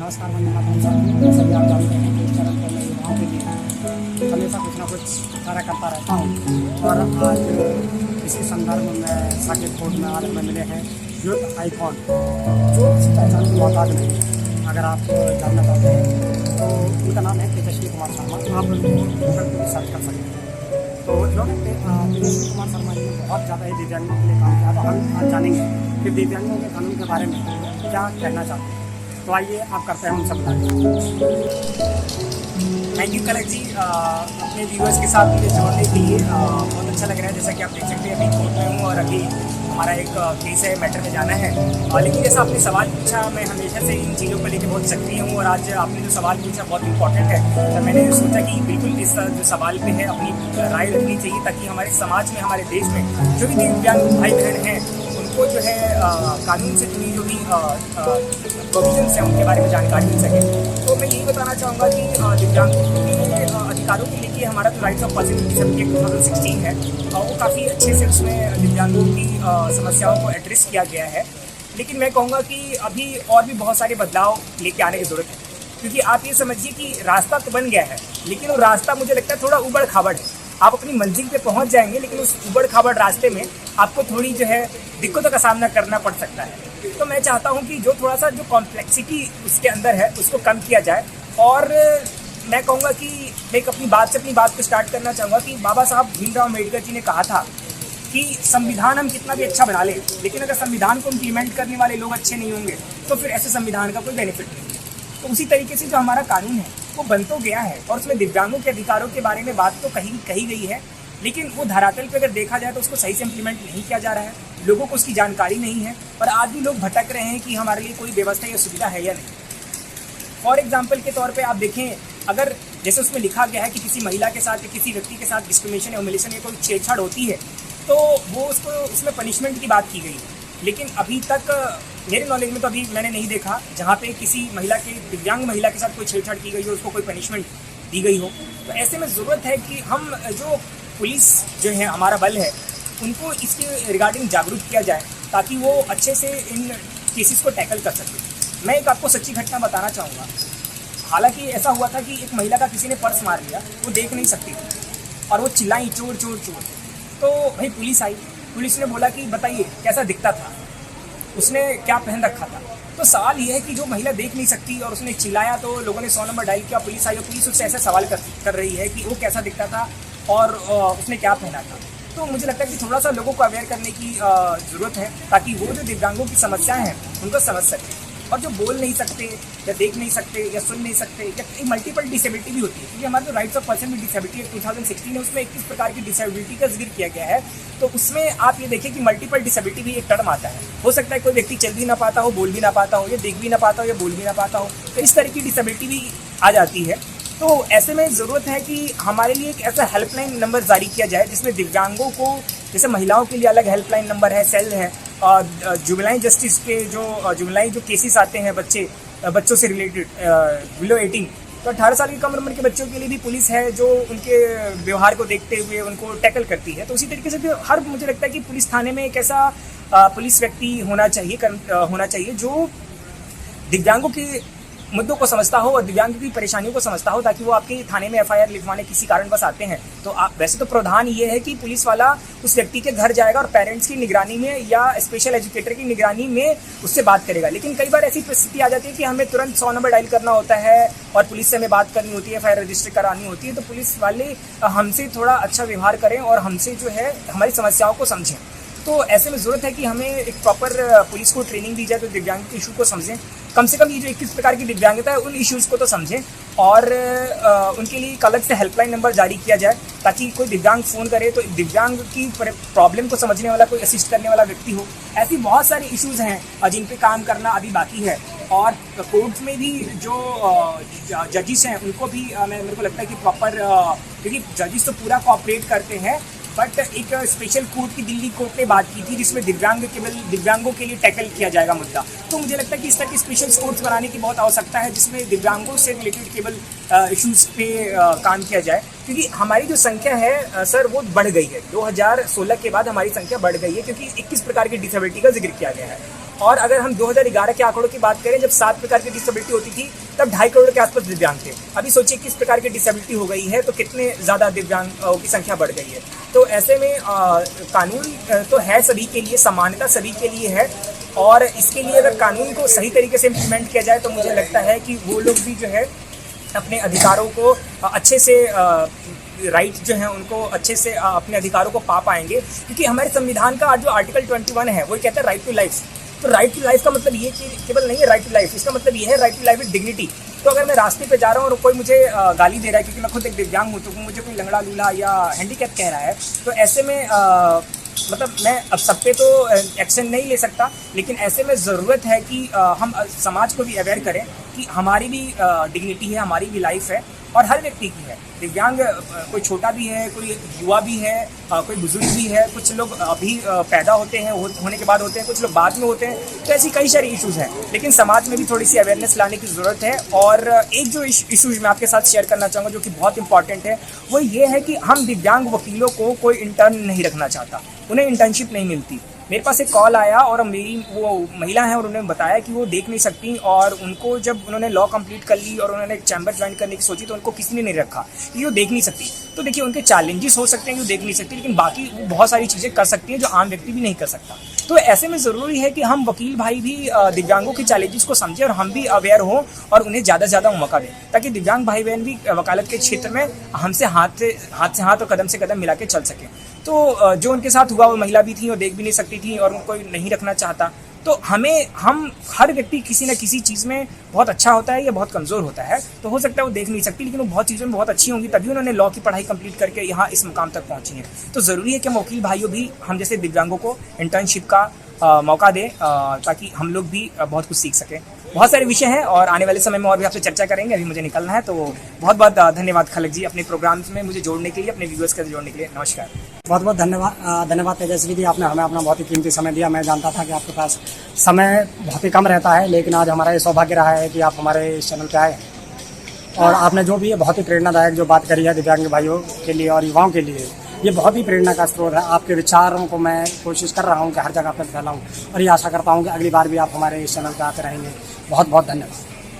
नमस्कार, वंदे मातरम सर। सभी आप जानते हैं कि इस चरण पर मैं युवाओं के लिए हमेशा कुछ ना कुछ कार्य करता रहता हूँ। और आज इसी संदर्भ में साकेत कोर्ट में आज में मिले हैं यूथ आइकॉन, जो इस पहचान की मोहताज नहीं है। अगर आप जानना चाहते हैं तो उनका नाम है तेजस्वी कुमार शर्मा। आप उनको गूगल पर भी सर्च कर सकते हैं। तो इन्होंने तेजस्वी कुमार शर्मा जी ने बहुत ज़्यादा ही दिव्यांगों के लिए काम किया। तो हम आज जानेंगे कि दिव्यांगों के कानून के बारे में क्या कहना चाहते हैं। तो आइए आप करते हैं उन सब थैंक यू कलक जी, अपने व्यूअर्स के साथ मुझे जोड़ने के लिए बहुत अच्छा लग रहा है। जैसा कि आप देख सकते हैं, अभी कोर्ट में हूँ और अभी हमारा एक केस है, मैटर में जाना है। लेकिन जैसा आपने सवाल पूछा, मैं हमेशा से इन चीज़ों को लेकर बहुत सक्रिय हूँ और आज आपने जो सवाल पूछा बहुत इंपॉर्टेंट है। तो मैंने सोचा कि बिल्कुल इस जो सवाल पे है अपनी राय रखनी चाहिए, ताकि हमारे समाज में, हमारे देश में जो भी दिव्यांग भाई बहन हैं उनको जो है कानून से जुड़ी जो भी प्रोविजंस हैं उनके बारे में जानकारी मिल सके। तो मैं यही बताना चाहूँगा कि दिव्यांगों के अधिकारों के लेके हमारा जो राइट्स ऑफ पर्सन डिसेबिलिटी 2016 है वो काफ़ी अच्छे से उसमें दिव्यांगों की समस्याओं को एड्रेस किया गया है। लेकिन मैं कहूँगा कि अभी और भी बहुत सारे बदलाव लेके आने की ज़रूरत है, क्योंकि आप ये समझिए कि रास्ता तो बन गया है, लेकिन वो रास्ता मुझे लगता है थोड़ा उबड़ खाबड़ है। आप अपनी मंजिल पे पहुंच जाएंगे, लेकिन उस उबड़ खाबड़ रास्ते में आपको थोड़ी जो है दिक्कतों का सामना करना पड़ सकता है। तो मैं चाहता हूं कि जो थोड़ा सा जो कॉम्प्लेक्सिटी उसके अंदर है उसको कम किया जाए। और मैं कहूँगा कि मैं अपनी बात को स्टार्ट करना चाहूँगा कि बाबा साहब भीमराव अम्बेडकर जी ने कहा था कि संविधान हम कितना भी अच्छा बना लें, लेकिन अगर संविधान को इम्प्लीमेंट करने वाले लोग अच्छे नहीं होंगे तो फिर ऐसे संविधान का कोई बेनिफिट नहीं है। तो उसी तरीके से जो हमारा कानून है वो बन तो गया है और उसमें दिव्यांगों के अधिकारों के बारे में बात तो कही गई है, लेकिन वो धरातल पे अगर देखा जाए तो उसको सही से इम्प्लीमेंट नहीं किया जा रहा है। लोगों को उसकी जानकारी नहीं है और आज भी लोग भटक रहे हैं कि हमारे लिए कोई व्यवस्था या सुविधा है या नहीं। फॉर एग्जाम्पल के तौर पे आप देखें, अगर जैसे उसमें लिखा गया है कि किसी महिला के साथ या किसी व्यक्ति के साथ डिस्क्रिमिनेशन या ह्यूमिलिएशन या कोई छेड़छाड़ होती है तो वो उसको उसमें पनिशमेंट की बात की गई है। लेकिन अभी तक मेरे नॉलेज में तो अभी मैंने नहीं देखा जहाँ पे किसी दिव्यांग महिला के साथ कोई छेड़छाड़ की गई हो, उसको कोई पनिशमेंट दी गई हो। तो ऐसे में ज़रूरत है कि हम जो पुलिस जो है हमारा बल है उनको इसके रिगार्डिंग जागरूक किया जाए, ताकि वो अच्छे से इन केसेस को टैकल कर सके। मैं एक आपको सच्ची घटना बताना चाहूँगा। हालांकि ऐसा हुआ था कि एक महिला का किसी ने पर्स मार लिया, वो देख नहीं सकती थी और वो चिल्लाई चोर चोर चोर। तो भाई पुलिस आई, पुलिस ने बोला कि बताइए कैसा दिखता था, उसने क्या पहन रखा था। तो सवाल ये है कि जो महिला देख नहीं सकती और उसने चिल्लाया तो लोगों ने 100 नंबर डायल किया, पुलिस आई और पुलिस उससे ऐसा सवाल कर रही है कि वो कैसा दिखता था और उसने क्या पहना था। तो मुझे लगता है कि थोड़ा सा लोगों को अवेयर करने की ज़रूरत है, ताकि वो जो दिव्यांगों की समस्याएं हैं उनको समझ सकें। और जो बोल नहीं सकते या देख नहीं सकते या सुन नहीं सकते या एक मल्टीपल डिसेबिलिटी भी होती है, क्योंकि हमारे जो rights of person with disability 2016 है उसमें 21 प्रकार की डिसेबिलिटी का जिक्र किया गया है। तो उसमें आप ये देखिए कि मल्टीपल डिसेबिलिटी भी एक टर्म आता है। हो सकता है कोई व्यक्ति चल भी ना पाता हो, बोल भी ना पाता हो, या देख भी ना पाता हो या बोल भी ना पाता हो, तो इस तरह की डिसेबिलिटी भी आ जाती है। तो ऐसे में ज़रूरत है कि हमारे लिए एक ऐसा हेल्पलाइन नंबर जारी किया जाए जिसमें दिव्यांगों को, जैसे महिलाओं के लिए अलग हेल्पलाइन नंबर है, सेल है, जुवेनाइल जस्टिस के जो जुवेनाइल जो केसेस आते हैं बच्चों से रिलेटेड बिलो 18, तो 18 साल की कम उम्र के बच्चों के लिए भी पुलिस है जो उनके व्यवहार को देखते हुए उनको टैकल करती है। तो उसी तरीके से मुझे लगता है कि पुलिस थाने में एक ऐसा पुलिस व्यक्ति होना चाहिए जो दिव्यांगों के मुद्दों को समझता हो और दिव्यांग की परेशानियों को समझता हो, ताकि वो आपके थाने में FIR लिखवाने किसी कारणवश आते हैं तो आप वैसे तो प्रावधान ये है कि पुलिस वाला उस व्यक्ति के घर जाएगा और पेरेंट्स की निगरानी में या स्पेशल एजुकेटर की निगरानी में उससे बात करेगा। लेकिन कई बार ऐसी परिस्थिति आ जाती है कि हमें तुरंत 100 नंबर डायल करना होता है और पुलिस से हमें बात करनी होती है, FIR रजिस्टर करानी होती है। तो पुलिस वाले हमसे थोड़ा अच्छा व्यवहार करें और हमसे जो है हमारी समस्याओं को समझें। तो ऐसे में ज़रूरत है कि हमें एक प्रॉपर पुलिस को ट्रेनिंग दी जाए तो दिव्यांग के इशू को समझें। कम से कम ये जो 21 प्रकार की दिव्यांगता है उन इश्यूज़ को तो समझें और उनके लिए एक अलग से हेल्पलाइन नंबर जारी किया जाए, ताकि कोई दिव्यांग फ़ोन करे तो दिव्यांग की प्रॉब्लम को समझने वाला कोई असिस्ट करने वाला व्यक्ति हो। ऐसी बहुत सारे इश्यूज़ हैं जिन पे काम करना अभी बाकी है। और कोर्ट में भी जो जजिस हैं उनको भी मेरे को लगता है कि प्रॉपर, क्योंकि जजिस तो पूरा कोऑपरेट करते हैं, बट एक स्पेशल कोर्ट की दिल्ली कोर्ट ने बात की थी जिसमें दिव्यांगों के लिए टैकल किया जाएगा मुद्दा। तो मुझे लगता है कि इस तरह की स्पेशल कोर्ट्स बनाने की बहुत आवश्यकता है जिसमें दिव्यांगों से रिलेटेड केवल इश्यूज़ पे काम किया जाए, क्योंकि हमारी जो संख्या है सर वो बढ़ गई है। 2016 के बाद हमारी संख्या बढ़ गई है, क्योंकि 21 प्रकार की डिसेबिलिटी का जिक्र किया गया है। और अगर हम 2011 के आंकड़ों की बात करें, जब 7 प्रकार की डिसेबिलिटी होती थी, तब 2.5 करोड़ के आसपास दिव्यांग थे। अभी सोचिए किस प्रकार की डिसेबिलिटी हो गई है, तो कितने ज़्यादा दिव्यांगों की संख्या बढ़ गई है। तो ऐसे में कानून तो है सभी के लिए, समानता सभी के लिए है, और इसके लिए अगर कानून को सही तरीके से इम्प्लीमेंट किया जाए तो मुझे लगता है कि वो लोग भी जो है अपने अधिकारों को अच्छे से राइट जो है उनको अच्छे से अपने अधिकारों को पा पाएंगे। क्योंकि हमारे संविधान का जो आर्टिकल 21 है वो कहता है राइट टू लाइफ। तो राइट टू लाइफ का मतलब ये कि केवल नहीं है राइट टू लाइफ, इसका मतलब ये है right to life with dignity. तो अगर मैं रास्ते पे जा रहा हूँ और कोई मुझे गाली दे रहा है क्योंकि मैं खुद एक दिव्यांग हूँ, तो मुझे कोई लंगड़ा लूल्हा या हैंडीकैप कह रहा है, तो ऐसे में मतलब मैं अब सब पे तो एक्शन नहीं ले सकता, लेकिन ऐसे में ज़रूरत है कि हम समाज को भी अवेयर करें कि हमारी भी डिग्निटी है, हमारी भी लाइफ है, और हर व्यक्ति की है। दिव्यांग कोई छोटा भी है, कोई युवा भी है, कोई बुजुर्ग भी है, कुछ लोग अभी पैदा होते हैं, होने के बाद होते हैं, कुछ लोग बाद में होते हैं। तो ऐसी कई सारी इश्यूज़ हैं, लेकिन समाज में भी थोड़ी सी अवेयरनेस लाने की ज़रूरत है। और एक जो इशूज़ मैं आपके साथ शेयर करना चाहूँगा जो कि बहुत इंपॉर्टेंट है, वो ये है कि हम दिव्यांग वकीलों को कोई इंटर्न नहीं रखना चाहता, उन्हें इंटर्नशिप नहीं मिलती। मेरे पास एक कॉल आया और मेरी वो महिला है और उन्होंने बताया कि वो देख नहीं सकती, और उनको जब उन्होंने लॉ कंप्लीट कर ली और उन्होंने एक चैम्बर ज्वाइन करने की सोची तो उनको किसी ने नहीं रखा कि वो देख नहीं सकती। तो देखिए उनके चैलेंजेस हो सकते हैं कि वो देख नहीं सकती, लेकिन बाकी वो बहुत सारी चीज़ें कर सकती हैं जो आम व्यक्ति भी नहीं कर सकता। तो ऐसे में ज़रूरी है कि हम वकील भाई भी दिव्यांगों के चैलेंजेस को समझें और हम भी अवेयर हों और उन्हें ज़्यादा से ज़्यादा मौका दें, ताकि दिव्यांग भाई बहन भी वकालत के क्षेत्र में हमसे हाथ से हाथ और कदम से कदम मिला के चल सकें। तो जो उनके साथ हुआ वो महिला भी थी, वो देख भी नहीं सकती थी और उनको नहीं रखना चाहता। तो हम हर व्यक्ति किसी न किसी चीज़ में बहुत अच्छा होता है या बहुत कमज़ोर होता है। तो हो सकता है वो देख नहीं सकती, लेकिन वो बहुत चीज़ों में बहुत अच्छी होंगी, तभी उन्होंने लॉ की पढ़ाई कंप्लीट करके यहाँ इस मुकाम तक पहुँची हैं। तो ज़रूरी है कि हम वकील भाइयों भी हम जैसे दिव्यांगों को इंटर्नशिप का मौका दें, ताकि हम लोग भी बहुत कुछ सीख सकें। बहुत सारे विषय हैं और आने वाले समय में और भी आपसे चर्चा करेंगे। अभी मुझे निकलना है, तो बहुत बहुत धन्यवाद खलक जी अपने प्रोग्राम्स में मुझे जोड़ने के लिए, अपने व्यूअर्स के जोड़ने के लिए। नमस्कार। बहुत बहुत धन्यवाद तेजस्वी जी, आपने हमें अपना बहुत ही कीमती समय दिया। मैं जानता था कि आपके पास समय बहुत ही कम रहता है, लेकिन आज हमारा ये सौभाग्य रहा है कि आप हमारे इस चैनल पे आए और आपने जो भी है बहुत ही प्रेरणादायक जो बात करी है दिव्यांग भाइयों के लिए और युवाओं के लिए, ये बहुत ही प्रेरणा का स्रोत है। आपके विचारों को मैं कोशिश कर रहा हूँ कि हर जगह पर फैलाऊँ, और ये आशा करता हूँ कि अगली बार भी आप हमारे इस चैनल पर आते रहेंगे। बहुत बहुत धन्यवाद।